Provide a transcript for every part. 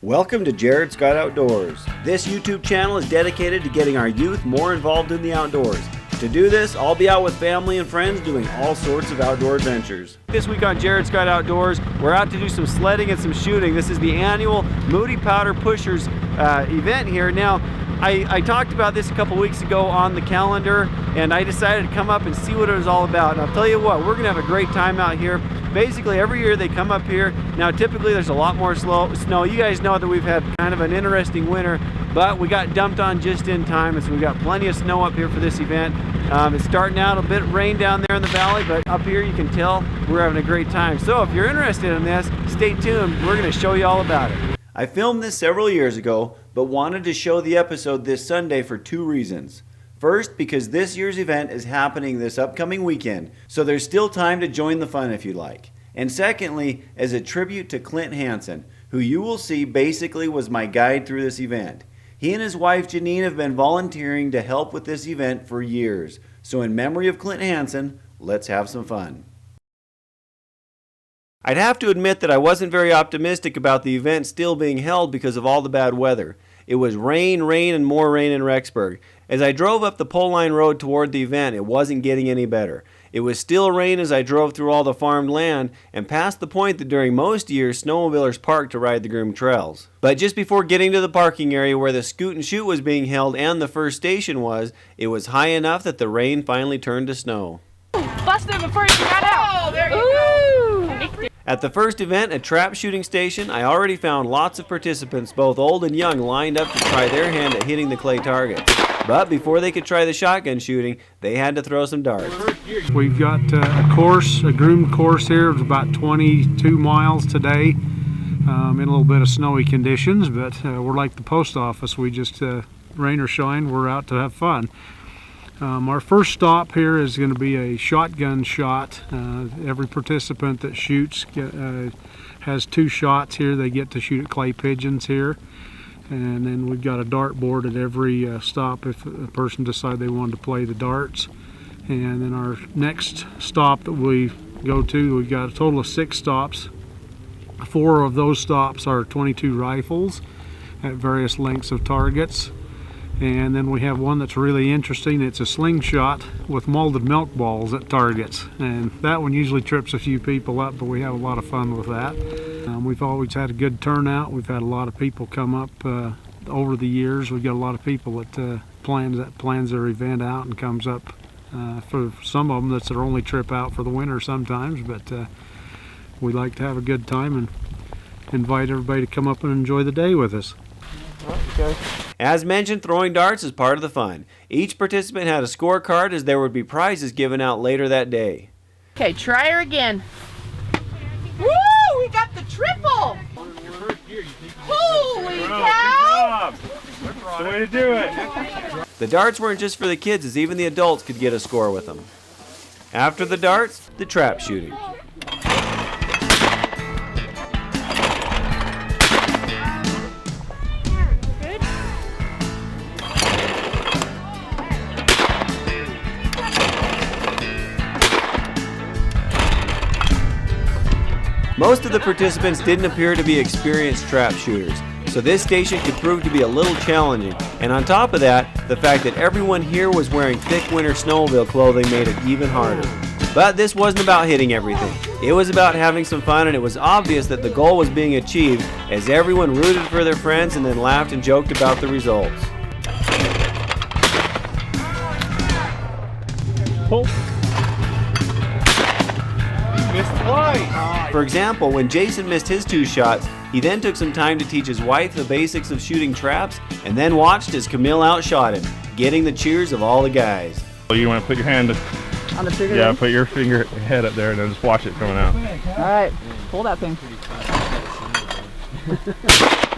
Welcome to Jared Scott Outdoors. This YouTube channel is dedicated to getting our youth more involved in the outdoors. To do this, I'll be out with family and friends doing all sorts of outdoor adventures. This week on Jared Scott Outdoors, we're out to do some sledding and some shooting. This is the annual Moody Powder Pushers event here. Now, I talked about this a couple weeks ago on the calendar, and I decided to come up and see what it was all about. And I'll tell you what, we're gonna have a great time out here. Basically, every year they come up here. Now, typically there's a lot more snow. You guys know that we've had kind of an interesting winter, but we got dumped on just in time, and so we got plenty of snow up here for this event. It's starting out a bit rain down there in the valley, but up here you can tell we're having a great time. So if you're interested in this, stay tuned. We're gonna show you all about it. I filmed this several years ago, but wanted to show the episode this Sunday for two reasons. First, because this year's event is happening this upcoming weekend, so there's still time to join the fun if you like. And secondly, as a tribute to Clint Hansen, who you will see basically was my guide through this event. He and his wife Janine have been volunteering to help with this event for years. So in memory of Clint Hansen, let's have some fun. I'd have to admit that I wasn't very optimistic about the event still being held because of all the bad weather. It was rain, and more rain in Rexburg. As I drove up the pole line road toward the event, it wasn't getting any better. It was still rain as I drove through all the farmed land and past the point that during most years snowmobilers parked to ride the groomed trails. But just before getting to the parking area where the scoot and shoot was being held and the first station was, it was high enough that the rain finally turned to snow. Busted before you got out! Oh, there you go! At the first event, a trap shooting station, I already found lots of participants, both old and young, lined up to try their hand at hitting the clay target. But before they could try the shotgun shooting, they had to throw some darts. We've got a groomed course here. It's about 22 miles today, in a little bit of snowy conditions, but we're like the post office. We just, rain or shine, we're out to have fun. Our first stop here is going to be a shotgun shot. Every participant that shoots has two shots here. They get to shoot at clay pigeons here. And then we've got a dart board at every stop if a person decides they wanted to play the darts. And then our next stop that we go to, we've got a total of 6 stops. 4 of those stops are 22 rifles at various lengths of targets. And then we have one that's really interesting. It's a slingshot with molded milk balls at targets. And that one usually trips a few people up, but we have a lot of fun with that. We've always had a good turnout. We've had a lot of people come up over the years. We've got a lot of people that plans their event out and comes up. For some of them, that's their only trip out for the winter sometimes, but we like to have a good time and invite everybody to come up and enjoy the day with us. Okay. As mentioned, throwing darts is part of the fun. Each participant had a scorecard as there would be prizes given out later that day. Okay, try her again. Woo! We got the triple! Holy cow! That's the way to do it. The darts weren't just for the kids, as even the adults could get a score with them. After the darts, the trap shooting. Most of the participants didn't appear to be experienced trap shooters, so this station could prove to be a little challenging. And on top of that, the fact that everyone here was wearing thick winter snowmobile clothing made it even harder. But this wasn't about hitting everything. It was about having some fun, and it was obvious that the goal was being achieved as everyone rooted for their friends and then laughed and joked about the results. Pull. Missed twice. For example, when Jason missed his 2 shots, he then took some time to teach his wife the basics of shooting traps and then watched as Camille outshot him, getting the cheers of all the guys. You want to put your hand On the trigger? Yeah, put your head up there and then just watch it coming out. Alright, pull that thing.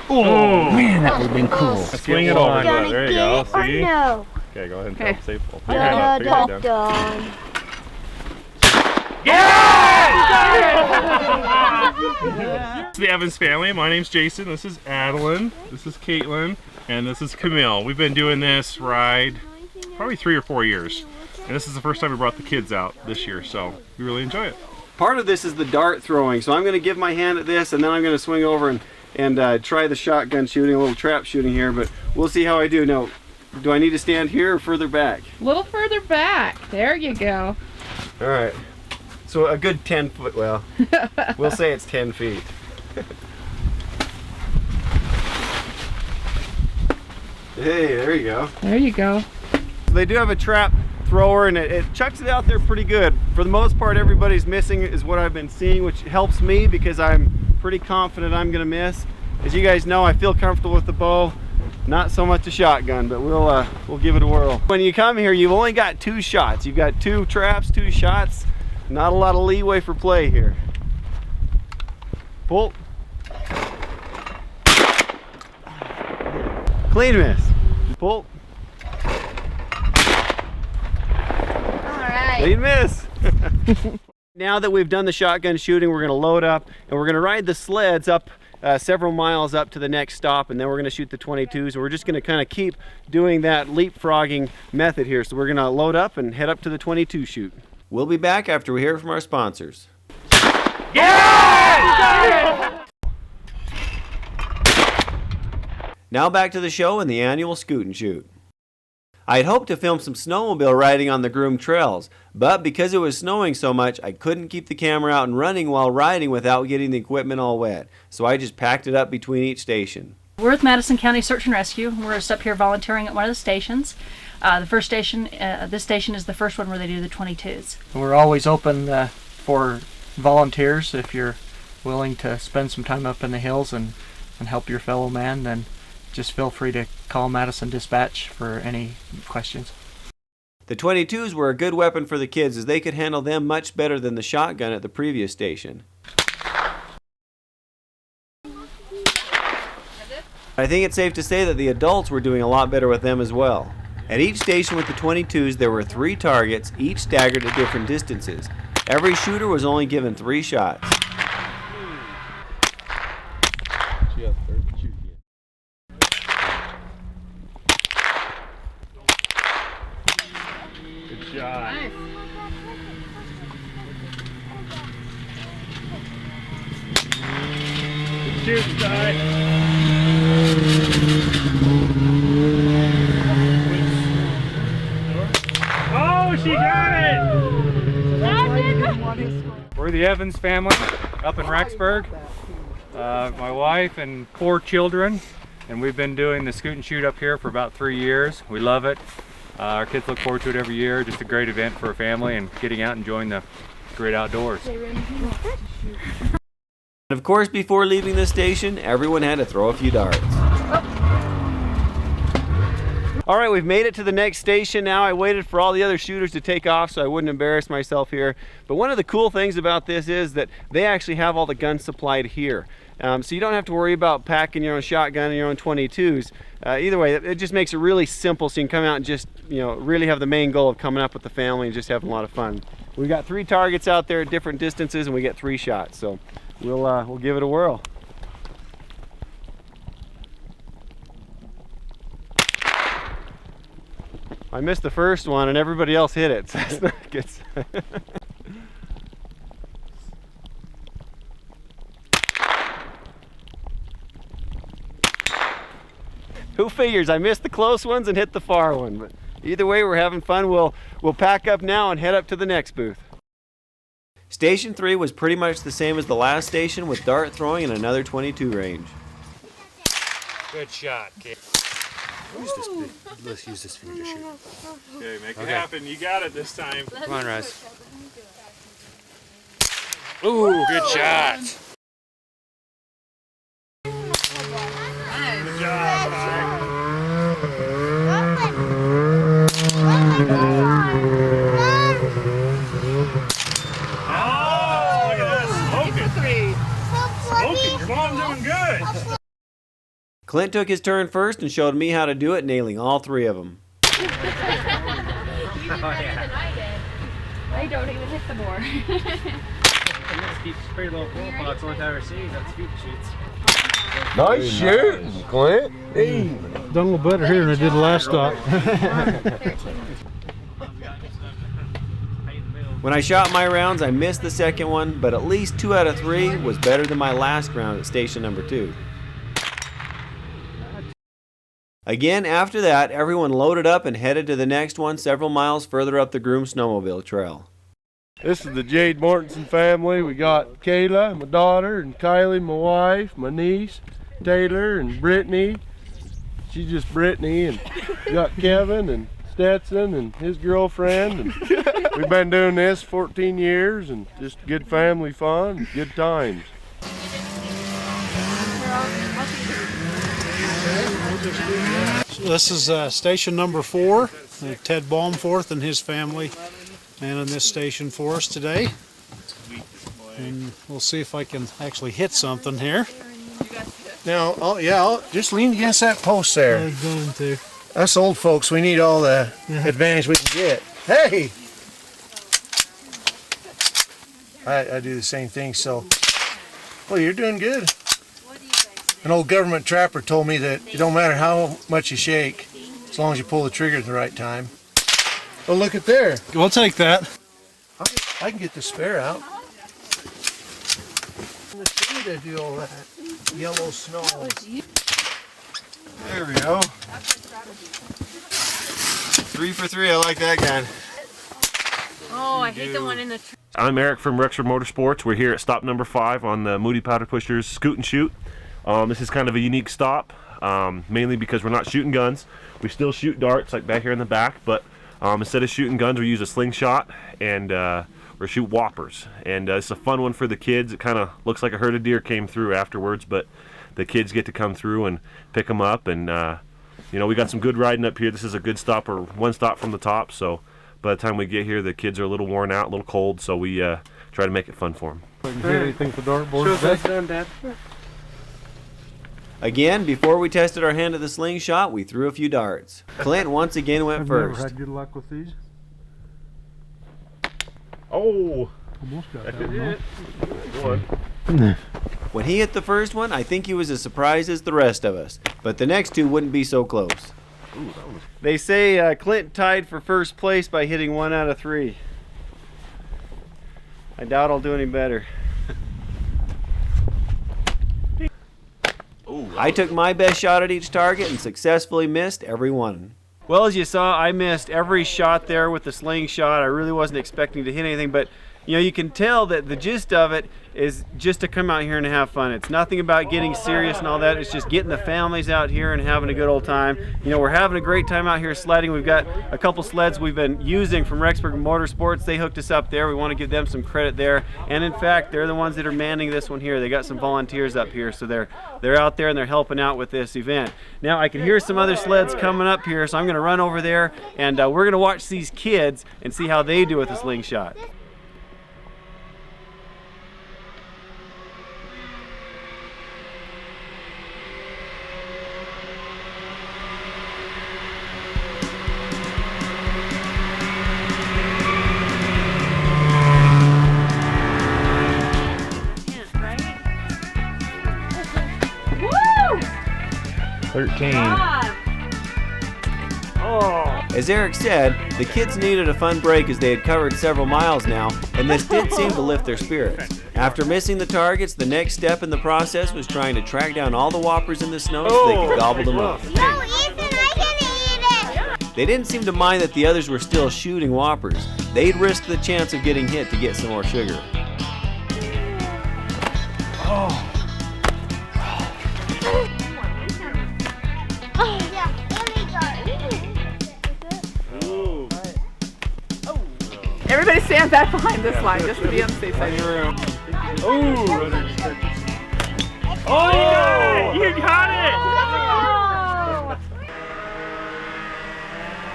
Oh man, that would have been cool. Swing it over. There you go. See? No. Okay, go ahead and Okay. safe. Put your hand up. Put your head down. It's the Evans family. My name's Jason. This is Adeline. This is Caitlin. And this is Camille. We've been doing this ride probably 3 or 4 years. And this is the first time we brought the kids out this year, so we really enjoy it. Part of this is the dart throwing, so I'm going to give my hand at this and then I'm going to swing over and and try the shotgun shooting, a little trap shooting here, but we'll see how I do. Now, do I need to stand here or further back? A little further back. There you go. All right. So a good 10 foot, well, we'll say it's 10 feet. Hey, there you go. There you go. They do have a trap thrower, and it chucks it out there pretty good. For the most part, everybody's missing is what I've been seeing, which helps me because I'm pretty confident I'm gonna miss. As you guys know, I feel comfortable with the bow, not so much a shotgun, but we'll give it a whirl. When you come here, you've only got 2 shots. You've got 2 traps, 2 shots. Not a lot of leeway for play here. Pull. Clean miss. Pull. Clean miss. Now that we've done the shotgun shooting, we're going to load up and we're going to ride the sleds up several miles up to the next stop, and then we're going to shoot the 22s. And we're just going to kind of keep doing that leapfrogging method here. So we're going to load up and head up to the 22 shoot. We'll be back after we hear from our sponsors. Yeah! Now back to the show and the annual Scoot and Shoot. I had hoped to film some snowmobile riding on the groomed trails, but because it was snowing so much, I couldn't keep the camera out and running while riding without getting the equipment all wet. So I just packed it up between each station. We're with Madison County Search and Rescue. We're just up here volunteering at one of the stations. The first station, this station is the first one where they do the 22s. We're always open for volunteers. If you're willing to spend some time up in the hills and help your fellow man, then just feel free to call Madison Dispatch for any questions. The 22s were a good weapon for the kids as they could handle them much better than the shotgun at the previous station. I think it's safe to say that the adults were doing a lot better with them as well. At each station with the 22s, there were 3 targets, each staggered at different distances. Every shooter was only given 3 shots. Good shot. Nice. Good shoot, Ty. Oh, she got it! We're the Evans family up in Rexburg. My wife and 4 children, and we've been doing the Scoot and Shoot up here for about 3 years. We love it. Our kids look forward to it every year. Just a great event for a family and getting out and enjoying the great outdoors. And of course, before leaving the station, everyone had to throw a few darts. All right, we've made it to the next station now. I waited for all the other shooters to take off so I wouldn't embarrass myself here. But one of the cool things about this is that they actually have all the guns supplied here. So you don't have to worry about packing your own shotgun and your own 22s. Either way, it just makes it really simple so you can come out and just, really have the main goal of coming up with the family and just having a lot of fun. We've got 3 targets out there at different distances and we get 3 shots. So we'll give it a whirl. I missed the first one and everybody else hit it. So it's not good. Who figures? I missed the close ones and hit the far one. But either way, we're having fun. We'll pack up now and head up to the next booth. Station 3 was pretty much the same as the last station with dart throwing and another 22 range. Good shot, kid. Let's use this finger to shoot. Okay, make it happen. You got it this time. Come on, Russ. Ooh, good shot. Good job, Ty. Oh, look at that. Smoking. Your mom's doing good. Clint took his turn first and showed me how to do it, nailing all 3 of them. You did better than I did. I don't even hit the board. Keep pretty low profile. Only time I see that's Scoot shoots. Nice shooting, Clint. Hey. Done a little better here than I did the last stop. When I shot my rounds, I missed the second one, but at least 2 out of 3 was better than my last round at station number 2. Again, after that, everyone loaded up and headed to the next one several miles further up the Groom Snowmobile Trail. This is the Jade Mortensen family. We got Kayla, my daughter, and Kylie, my wife, my niece, Taylor, and Brittany. She's just Brittany, and we got Kevin and Stetson and his girlfriend. And we've been doing this 14 years, and just good family fun, good times. This is station number 4. Ted Baumforth and his family manning this station for us today. And we'll see if I can actually hit something here. Now, I'll just lean against that post there. I'm going to. Us old folks, we need all the advantage we can get. Hey! I do the same thing, so. Well, you're doing good. An old government trapper told me that it don't matter how much you shake, as long as you pull the trigger at the right time. Oh, look at there. We'll take that. I can get the spare out. The sea to do all that yellow snow. There we go. 3 for 3. I like that gun. Oh, I hate the one in the tree. I'm Eric from Rexford Motorsports. We're here at stop number 5 on the Moody Powder Pushers Scoot and Shoot. This is kind of a unique stop, mainly because we're not shooting guns. We still shoot darts, like back here in the back, but instead of shooting guns, we use a slingshot and we shoot whoppers. And it's a fun one for the kids. It kind of looks like a herd of deer came through afterwards, but the kids get to come through and pick them up. And you know, we got some good riding up here. This is a good stop, or one stop from the top. So by the time we get here, the kids are a little worn out, a little cold. So we try to make it fun for them. Get anything for dartboard today? Again, before we tested our hand at the slingshot, we threw a few darts. Clint once again went I've first. never had good luck with these. Oh! Almost got That that one. one. One. When he hit the first one, I think he was as surprised as the rest of us. But the next two wouldn't be so close. Ooh, that was... They say Clint tied for first place by hitting 1 out of 3. I doubt I'll do any better. I took my best shot at each target and successfully missed every one. Well, as you saw, I missed every shot there with the slingshot. I really wasn't expecting to hit anything, but you know, you can tell that the gist of it is just to come out here and have fun. It's nothing about getting serious and all that. It's just getting the families out here and having a good old time. You know, we're having a great time out here sledding. We've got a couple sleds we've been using from Rexburg Motorsports. They hooked us up there. We want to give them some credit there. And in fact, they're the ones that are manning this one here. They got some volunteers up here, so they're out there and they're helping out with this event. Now, I can hear some other sleds coming up here, so I'm going to run over there and we're going to watch these kids and see how they do with the slingshot. As Eric said, the kids needed a fun break as they had covered several miles now, and this did seem to lift their spirits. After missing the targets, the next step in the process was trying to track down all the whoppers in the snow so they could gobble them up. No, Ethan, I can eat it! They didn't seem to mind that the others were still shooting whoppers. They'd risk the chance of getting hit to get some more sugar. Everybody stand back behind this line just to be on the safe side. Oh, you got it!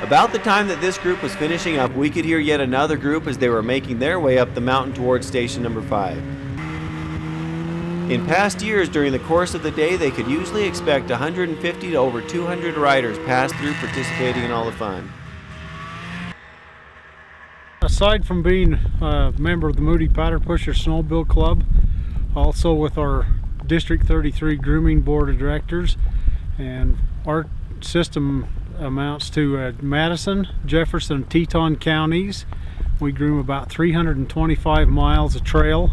About the time that this group was finishing up, we could hear yet another group as they were making their way up the mountain towards station number 5. In past years, during the course of the day, they could usually expect 150 to over 200 riders pass through participating in all the fun. Aside from being a member of the Moody Powder Pusher Snowmobile Club, also with our District 33 Grooming Board of Directors, and our system amounts to Madison, Jefferson, and Teton counties. We groom about 325 miles of trail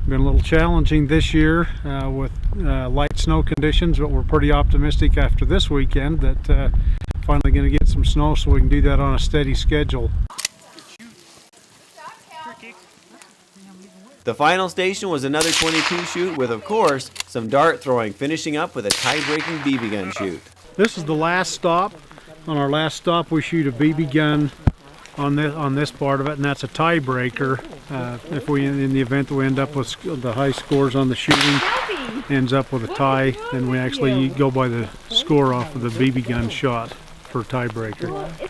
Been a little challenging this year with light snow conditions, but we're pretty optimistic after this weekend that finally going to get some snow so we can do that on a steady schedule. The final station was another 22 shoot with, of course, some dart throwing, finishing up with a tie-breaking BB gun shoot. This is the last stop. On our last stop, we shoot a BB gun on this part of it, and that's a tiebreaker. If we, in the event that we end up with the high scores on the shooting, ends up with a tie, then we actually go by the score off of the BB gun shot for tiebreaker.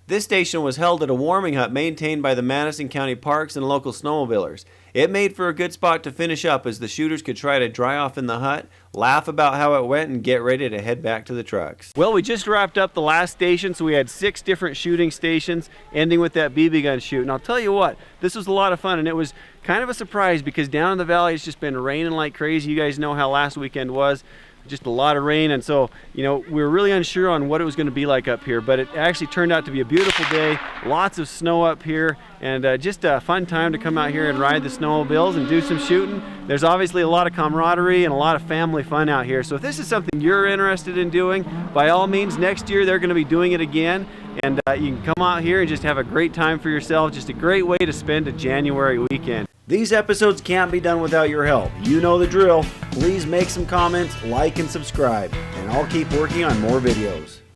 This station was held at a warming hut maintained by the Madison County Parks and local snowmobilers. It made for a good spot to finish up as the shooters could try to dry off in the hut, laugh about how it went, and get ready to head back to the trucks. Well, we just wrapped up the last station, so we had 6 different shooting stations, ending with that BB gun shoot. And I'll tell you what, this was a lot of fun, and it was kind of a surprise because down in the valley it's just been raining like crazy. You guys know how last weekend was. Just a lot of rain, and so we were really unsure on what it was going to be like up here, but it actually turned out to be a beautiful day. Lots of snow up here, and just a fun time to come out here and ride the snowmobiles and do some shooting. There's obviously a lot of camaraderie and a lot of family fun out here, so if this is something you're interested in doing, by all means, next year they're going to be doing it again, and you can come out here and just have a great time for yourself. Just a great way to spend a January weekend. These episodes can't be done without your help. You know the drill. Please make some comments, like, and subscribe, and I'll keep working on more videos.